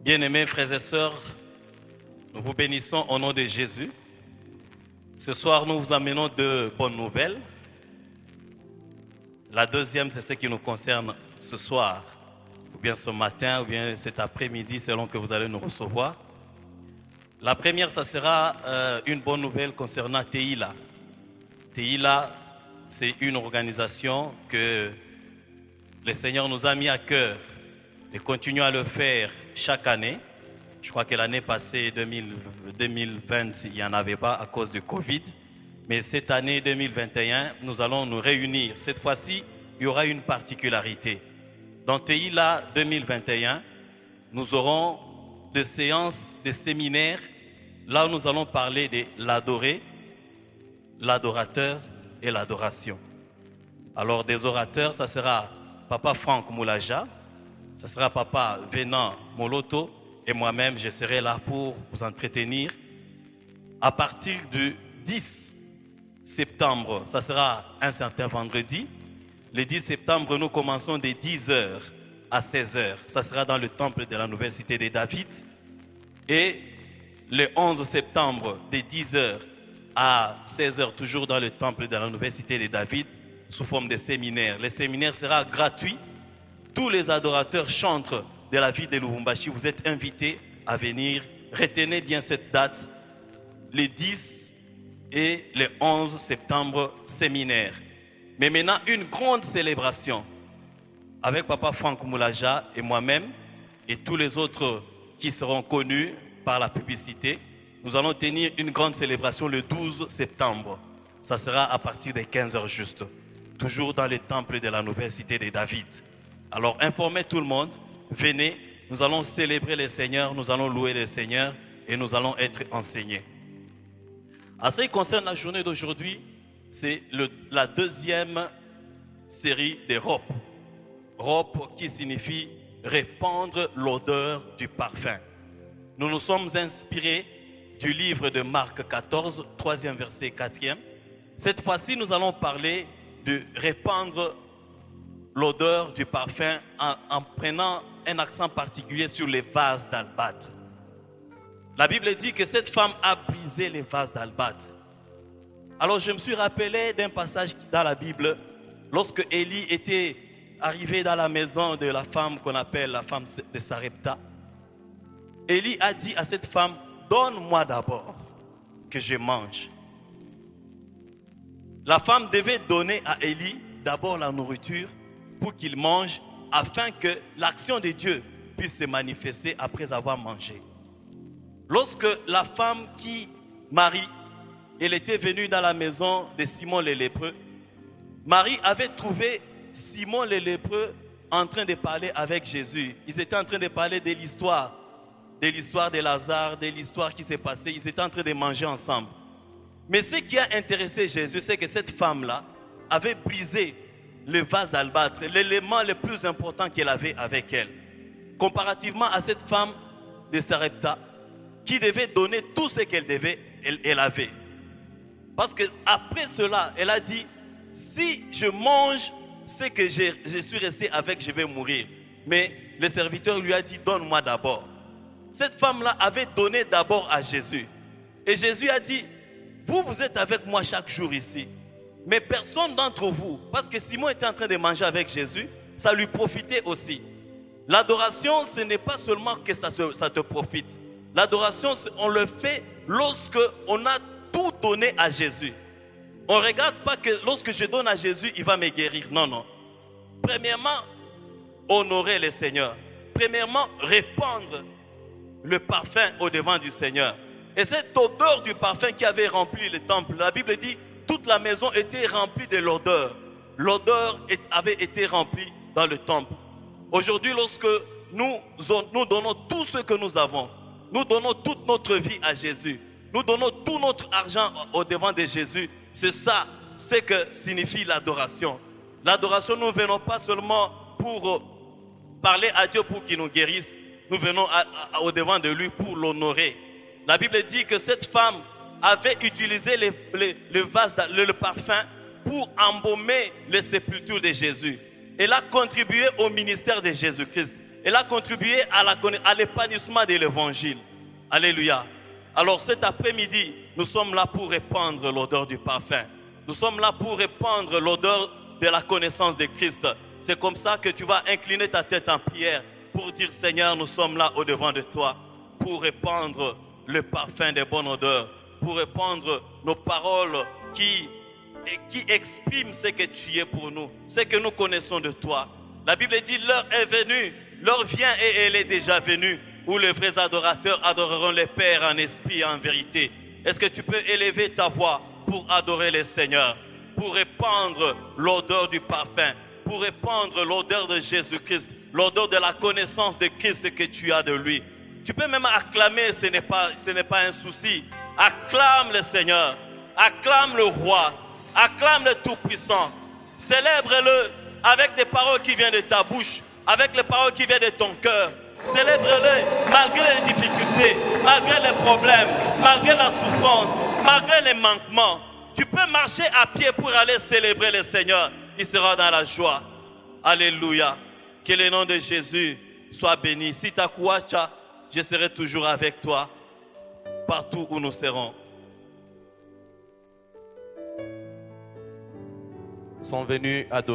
Bien-aimés frères et sœurs, nous vous bénissons au nom de Jésus. Ce soir, nous vous amenons de bonnes nouvelles. La deuxième, c'est ce qui nous concerne ce soir, ou bien ce matin, ou bien cet après-midi, selon que vous allez nous recevoir. La première, ça sera une bonne nouvelle concernant TEILA. TEILA, c'est une organisation que le Seigneur nous a mis à cœur et continue à le faire chaque année. Je crois que l'année passée, 2020, il n'y en avait pas à cause du Covid. Mais cette année 2021, nous allons nous réunir. Cette fois-ci, il y aura une particularité. Dans TEILA 2021, nous aurons des séances, des séminaires, là où nous allons parler de l'adoré, l'adorateur et l'adoration. Alors des orateurs, ça sera Papa Franck Moulaja, ça sera Papa Venant Moloto, et moi-même, je serai là pour vous entretenir. À partir du 10 septembre, ça sera un certain vendredi. Le 10 septembre, nous commençons de 10h à 16h. Ça sera dans le temple de la Nouvelle Cité de David. Et le 11 septembre, de 10h à 16h, toujours dans le temple de la Nouvelle Cité de David, sous forme de séminaire. Le séminaire sera gratuit. Tous les adorateurs chantres de la ville de Lubumbashi, vous êtes invités à venir. Retenez bien cette date, le 10 et le 11 septembre, séminaire. Mais maintenant, une grande célébration avec Papa Franck Moulaja et moi-même et tous les autres qui seront connus par la publicité. Nous allons tenir une grande célébration le 12 septembre. Ça sera à partir de 15h juste, toujours dans le temple de la Nouvelle Cité de David. Alors informez tout le monde. Venez, nous allons célébrer le Seigneur, nous allons louer le Seigneur et nous allons être enseignés. En ce qui concerne la journée d'aujourd'hui, c'est la deuxième série des ROP. ROP qui signifie répandre l'odeur du parfum. Nous nous sommes inspirés du livre de Marc 14, 3e verset, 4e. Cette fois-ci, nous allons parler de répandre l'odeur du parfum en prenant un accent particulier sur les vases d'albâtre. La Bible dit que cette femme a brisé les vases d'albâtre. Alors je me suis rappelé d'un passage dans la Bible, lorsque Élie était arrivé dans la maison de la femme qu'on appelle la femme de Sarepta. Élie a dit à cette femme, donne-moi d'abord que je mange. La femme devait donner à Élie d'abord la nourriture pour qu'il mange, afin que l'action de Dieu puisse se manifester après avoir mangé. Lorsque la femme Marie, elle était venue dans la maison de Simon le lépreux, Marie avait trouvé Simon le lépreux en train de parler avec Jésus. Ils étaient en train de parler de l'histoire de Lazare, de l'histoire qui s'est passée. Ils étaient en train de manger ensemble. Mais ce qui a intéressé Jésus, c'est que cette femme-là avait brisé le vase d'albâtre, l'élément le plus important qu'elle avait avec elle. Comparativement à cette femme de Sarepta, qui devait donner tout ce qu'elle devait, elle avait. Parce qu'après cela, elle a dit, si je mange ce que je suis resté avec, je vais mourir. Mais le serviteur lui a dit, donne-moi d'abord. Cette femme-là avait donné d'abord à Jésus. Et Jésus a dit, vous êtes avec moi chaque jour ici. Mais personne d'entre vous, parce que Simon était en train de manger avec Jésus, ça lui profitait aussi. L'adoration, ce n'est pas seulement que ça te profite. L'adoration, on le fait lorsque on a tout donné à Jésus. On ne regarde pas que lorsque je donne à Jésus, il va me guérir. Non, non. Premièrement, honorer le Seigneur. Premièrement, répandre le parfum au devant du Seigneur. Et cette odeur du parfum qui avait rempli le temple, la Bible dit, toute la maison était remplie de l'odeur. L'odeur avait été remplie dans le temple. Aujourd'hui, lorsque nous donnons tout ce que nous avons, nous donnons toute notre vie à Jésus, nous donnons tout notre argent au devant de Jésus, c'est ça, c'est que signifie l'adoration. L'adoration, nous ne venons pas seulement pour parler à Dieu pour qu'il nous guérisse, nous venons au devant de lui pour l'honorer. La Bible dit que cette femme avait utilisé le parfum pour embaumer les sépultures de Jésus. Elle a contribué au ministère de Jésus-Christ. Elle a contribué à l'épanouissement de l'évangile. Alléluia. Alors cet après-midi, nous sommes là pour répandre l'odeur du parfum. Nous sommes là pour répandre l'odeur de la connaissance de Christ. C'est comme ça que tu vas incliner ta tête en prière pour dire, Seigneur, nous sommes là au-devant de toi pour répandre le parfum des bonnes odeurs, pour répandre nos paroles qui expriment ce que tu es pour nous, ce que nous connaissons de toi. La Bible dit, l'heure est venue, l'heure vient et elle est déjà venue, où les vrais adorateurs adoreront le Père en esprit et en vérité. Est-ce que tu peux élever ta voix pour adorer le Seigneur, pour répandre l'odeur du parfum, pour répandre l'odeur de Jésus-Christ, l'odeur de la connaissance de Christ que tu as de lui? Tu peux même acclamer, ce n'est pas un souci. Acclame le Seigneur, acclame le Roi, acclame le Tout-Puissant. Célèbre-le avec des paroles qui viennent de ta bouche, avec les paroles qui viennent de ton cœur. Célèbre-le malgré les difficultés, malgré les problèmes, malgré la souffrance, malgré les manquements. Tu peux marcher à pied pour aller célébrer le Seigneur. Il sera dans la joie. Alléluia. Que le nom de Jésus soit béni. Si tu as Kouacha, je serai toujours avec toi partout où nous serons. Sont venus adorer.